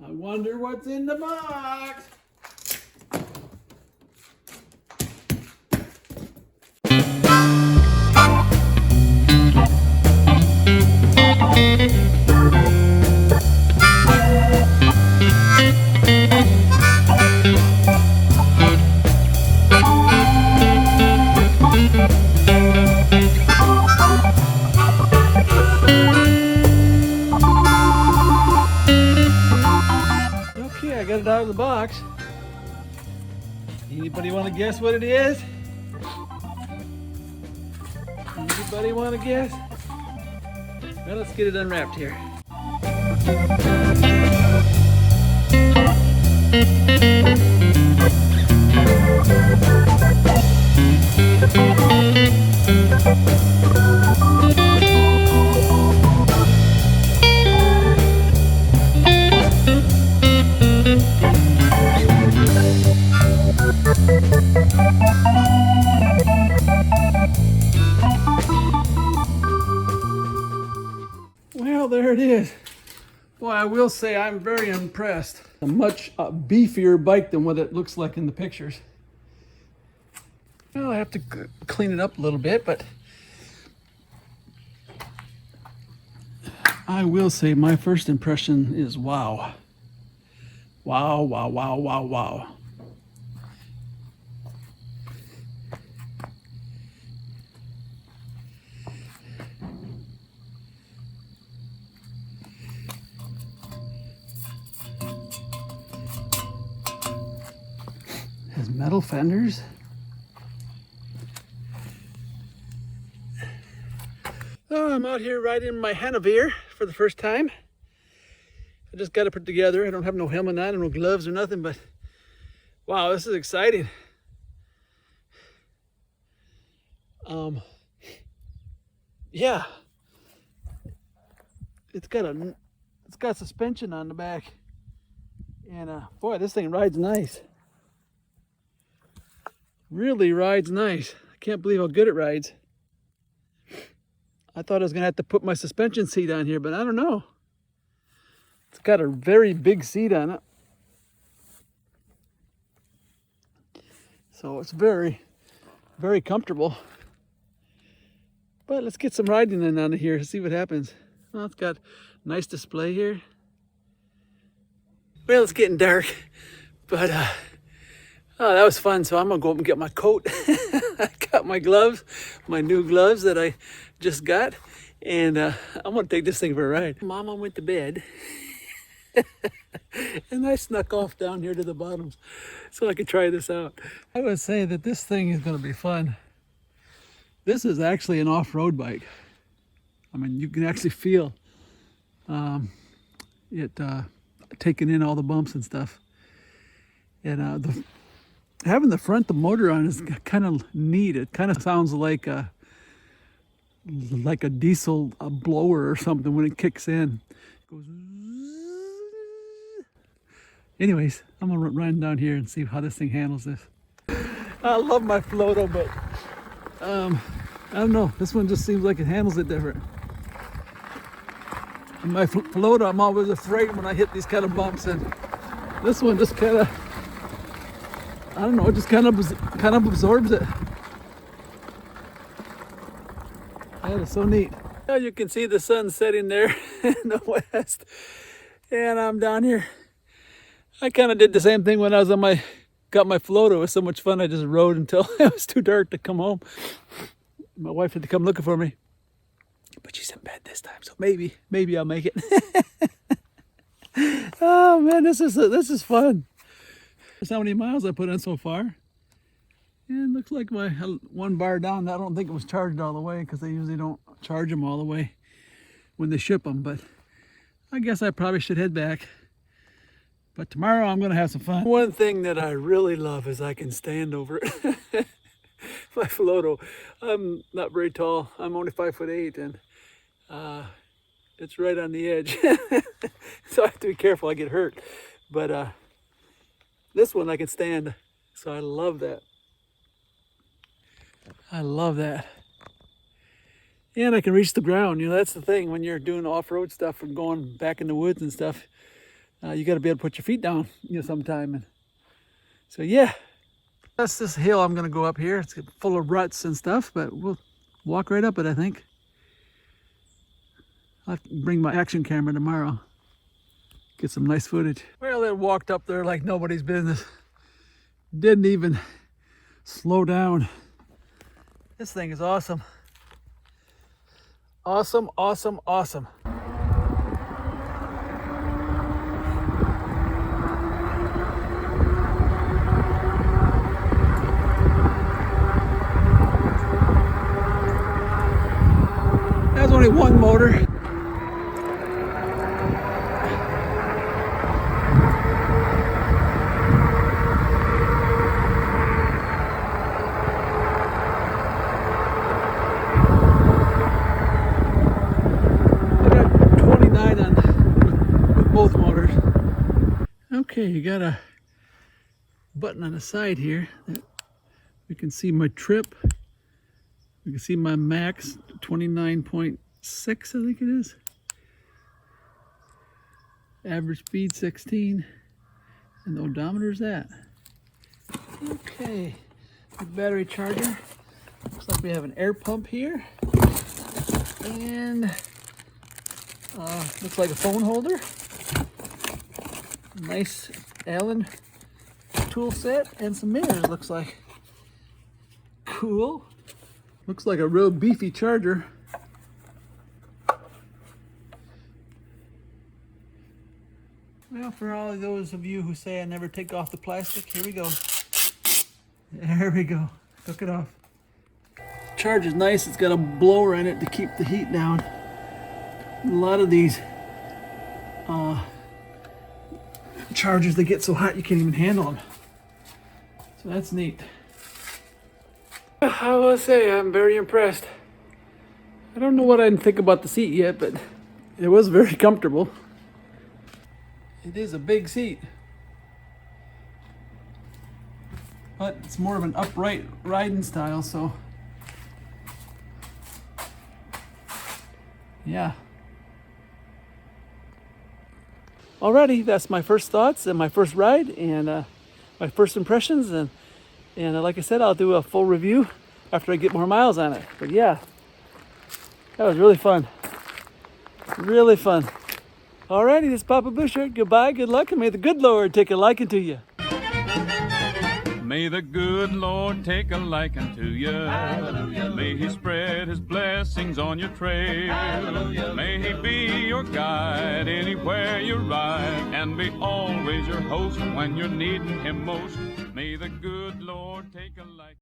I wonder what's in the box. Okay, I got it out of the box. Anybody want to guess what it is? Anybody want to guess? Well, let's get it unwrapped here. Well, there it is. Boy, I will say I'm very impressed. A much beefier bike than what it looks like in the pictures. Well, I have to clean it up a little bit, but I will say my first impression is wow. Wow, wow, wow, wow, wow. Has metal fenders. Oh, I'm out here riding my HANEVEAR for the first time. I just got it put together. I don't have no helmet on and no gloves or nothing, but wow, this is exciting. Yeah, it's got suspension on the back, and boy, this thing rides nice. Really rides nice. I can't believe how good it rides. I thought I was gonna have to put my suspension seat on here, but I don't know. It's got a very big seat on it. So it's very, very comfortable. But let's get some riding in on here, see what happens. Well, it's got a nice display here. Well, it's getting dark, but oh, that was fun. So I'm gonna go up and get my coat. I got my gloves, my new gloves that I just got, and I'm gonna take this thing for a ride. Mama went to bed, and I snuck off down here to the bottoms so I could try this out. I would say that this thing is gonna be fun. This is actually an off-road bike. I mean, you can actually feel it taking in all the bumps and stuff. And having the front, the motor on is kind of neat. It kind of sounds like a diesel blower or something when it kicks in. It goes. Anyways, I'm gonna run down here and see how this thing handles this. I love my Floto, but I don't know. This one just seems like it handles it different. In my Floto, I'm always afraid when I hit these kind of bumps, and this one just kind of, I don't know, it just kind of absorbs it. That is so neat. Now you can see the sun setting there in the west, and I'm down here. I kind of did the same thing when I was on got my Floto. It was so much fun. I just rode until it was too dark to come home. My wife had to come looking for me, but she's in bed this time, so maybe I'll make it. Oh man, this is fun. That's how many miles I put in so far. And it looks like my one bar down, I don't think it was charged all the way, because they usually don't charge them all the way when they ship them, but I guess I probably should head back. But tomorrow I'm gonna have some fun. One thing that I really love is I can stand over it. My Floto. I'm not very tall. I'm only 5'8", and it's right on the edge. So I have to be careful, I get hurt. But this one I can stand, so I love that. I love that. And I can reach the ground. You know, that's the thing when you're doing off-road stuff and going back in the woods and stuff. you got to be able to put your feet down, sometime. And so yeah, that's this hill I'm gonna go up here. It's full of ruts and stuff, but we'll walk right up it, I think. I'll have to bring my action camera tomorrow. Get some nice footage. Well, it walked up there like nobody's business. Didn't even slow down. This thing is awesome. Awesome, awesome, awesome. There's only one motor. Both motors. Okay, you got a button on the side here that we can see my trip. We can see my max 29.6, I think it is. Average speed 16, and the odometer's that. Okay, the battery charger. Looks like we have an air pump here, and looks like a phone holder. Nice Allen tool set and some mirrors, looks like. Cool. Looks like a real beefy charger. Well, for all of those of you who say I never take off the plastic, here we go. There we go. Took it off. Charge is nice. It's got a blower in it to keep the heat down. A lot of these chargers, they get so hot you can't even handle them. So that's neat. I will say I'm very impressed. I don't know what I think about the seat yet, but it was very comfortable. It is a big seat, but it's more of an upright riding style, so yeah. Alrighty, that's my first thoughts and my first ride and my first impressions, and like I said, I'll do a full review after I get more miles on it. But yeah, that was really fun. Really fun. Alrighty, this is Papa Blue Shirt. Goodbye, good luck, and may the good Lord take a liking to you. May the good Lord take a liking to you. Hallelujah. May he spread his blessings on your trail. Hallelujah. May he be your guide anywhere you ride, and be always your host when you're needing him most. May the good Lord take a liking.